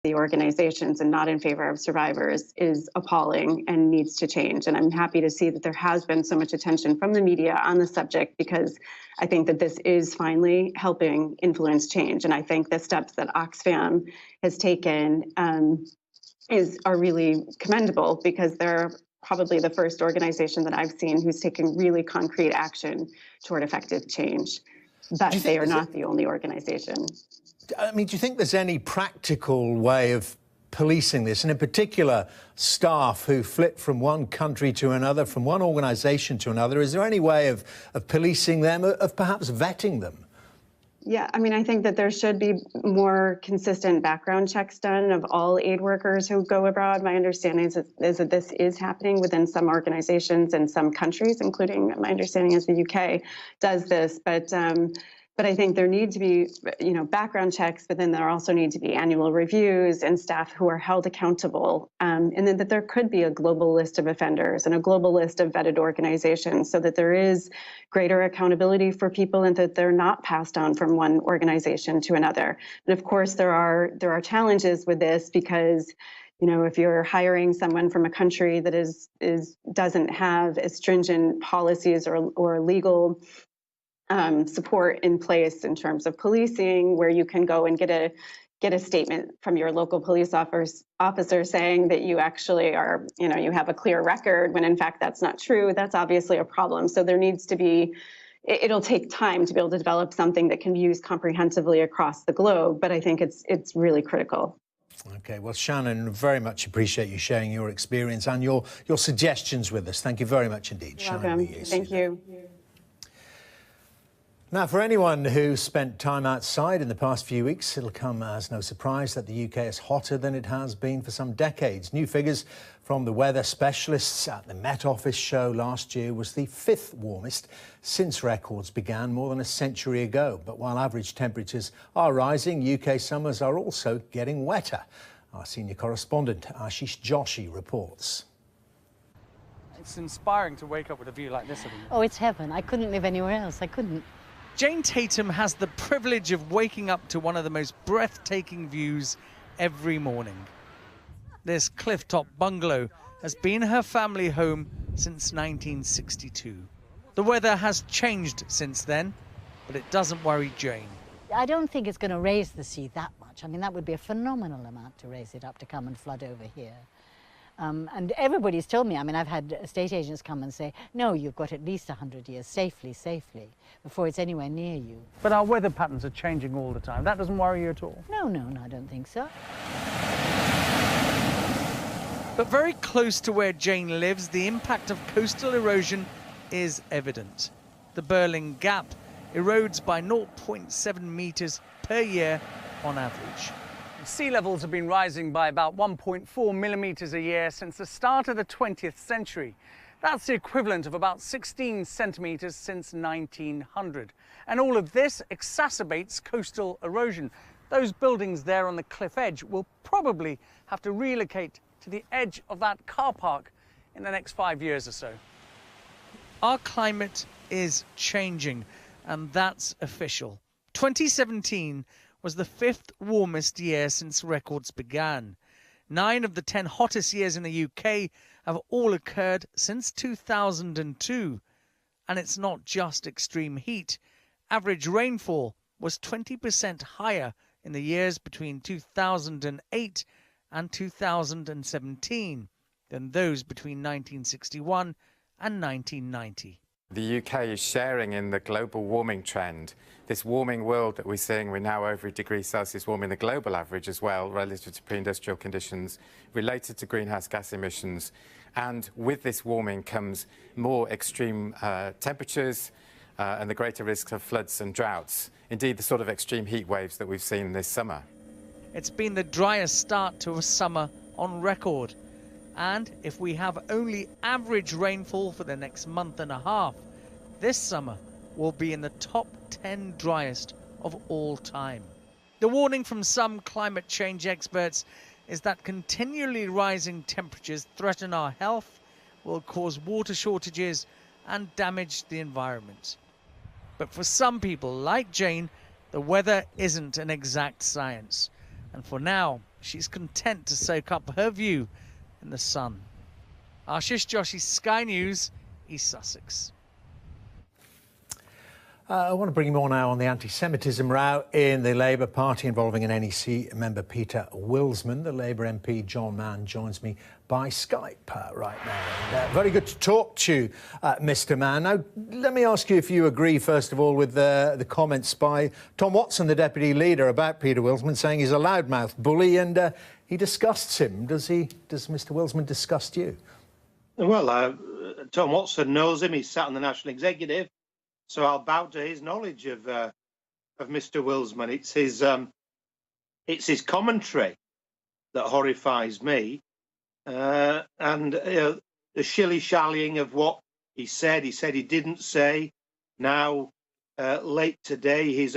the organizations and not in favor of survivors is appalling and needs to change. And I'm happy to see that there has been so much attention from the media on the subject, because I think that this is finally helping influence change. And I think the steps that Oxfam has taken are really commendable, because they're probably the first organization that I've seen who's taking really concrete action toward effective change. But they are not the only organization. I mean, do you think there's any practical way of policing this, and in particular staff who flit from one country to another, from one organisation to another? Is there any way of policing them, of perhaps vetting them? Yeah, I mean, I think that there should be more consistent background checks done of all aid workers who go abroad. My understanding is that this is happening within some organizations and some countries, including, my understanding is the UK does this. But I think there need to be, background checks, but then there also need to be annual reviews and staff who are held accountable. And then that there could be a global list of offenders and a global list of vetted organizations, so that there is greater accountability for people and that they're not passed on from one organization to another. And of course, there are challenges with this, because if you're hiring someone from a country that doesn't have as stringent policies or legal support in place in terms of policing, where you can go and get a statement from your local police officer saying that you actually are, you have a clear record, when in fact that's not true, that's obviously a problem. So there needs to be, it'll take time to be able to develop something that can be used comprehensively across the globe, but I think it's really critical. Okay, well, Shannon, very much appreciate you sharing your experience and your suggestions with us. Thank you very much indeed. You're welcome. Thank you. Now, for anyone who spent time outside in the past few weeks, it'll come as no surprise that the UK is hotter than it has been for some decades. New figures from the weather specialists at the Met Office show last year was the 5th warmest since records began more than a century ago. But while average temperatures are rising, UK summers are also getting wetter. Our senior correspondent, Ashish Joshi, reports. It's inspiring to wake up with a view like this of you. Oh, it's heaven. I couldn't live anywhere else. I couldn't. Jane Tatum has the privilege of waking up to one of the most breathtaking views every morning. This clifftop bungalow has been her family home since 1962. The weather has changed since then, but it doesn't worry Jane. I don't think it's going to raise the sea that much. I mean, that would be a phenomenal amount to raise it up to come and flood over here. And everybody's told me, I mean, I've had estate agents come and say, no, you've got at least 100 years safely, before it's anywhere near you. But our weather patterns are changing all the time. That doesn't worry you at all? No, I don't think so. But very close to where Jane lives, the impact of coastal erosion is evident. The Burling Gap erodes by 0.7 metres per year on average. Sea levels have been rising by about 1.4 millimetres a year since the start of the 20th century. That's the equivalent of about 16 centimetres since 1900. And all of this exacerbates coastal erosion. Those buildings there on the cliff edge will probably have to relocate to the edge of that car park in the next 5 years or so. Our climate is changing, and that's official. 2017 was the 5th warmest year since records began. 9 of the 10 hottest years in the UK have all occurred since 2002. And it's not just extreme heat. Average rainfall was 20% higher in the years between 2008 and 2017 than those between 1961 and 1990. The UK is sharing in the global warming trend. This warming world that we're seeing, we're now over a degree Celsius warming the global average as well, relative to pre-industrial conditions, related to greenhouse gas emissions. And with this warming comes more extreme temperatures and the greater risk of floods and droughts. Indeed, the sort of extreme heat waves that we've seen this summer. It's been the driest start to a summer on record. And if we have only average rainfall for the next month and a half, this summer will be in the top 10 driest of all time. The warning from some climate change experts is that continually rising temperatures threaten our health, will cause water shortages and damage the environment. But for some people like Jane, the weather isn't an exact science. And for now, she's content to soak up her view in the sun. Ashish Joshi, Sky News, East Sussex. I want to bring you more now on the anti-Semitism row in the Labour Party involving an NEC member, Peter Wilsman. The Labour MP, John Mann, joins me by Skype right now. And, very good to talk to you, Mr Mann. Now, let me ask you if you agree, first of all, with the comments by Tom Watson, the Deputy Leader, about Peter Wilsman, saying he's a loudmouth bully and he disgusts him. Does Mr Wilsman disgust you? Well, Tom Watson knows him. He's sat on the National Executive. So I'll bow to his knowledge of Mr. Wilsman. It's his commentary that horrifies me, and the shilly-shallying of what he said. He said he didn't say. Now, late today, he's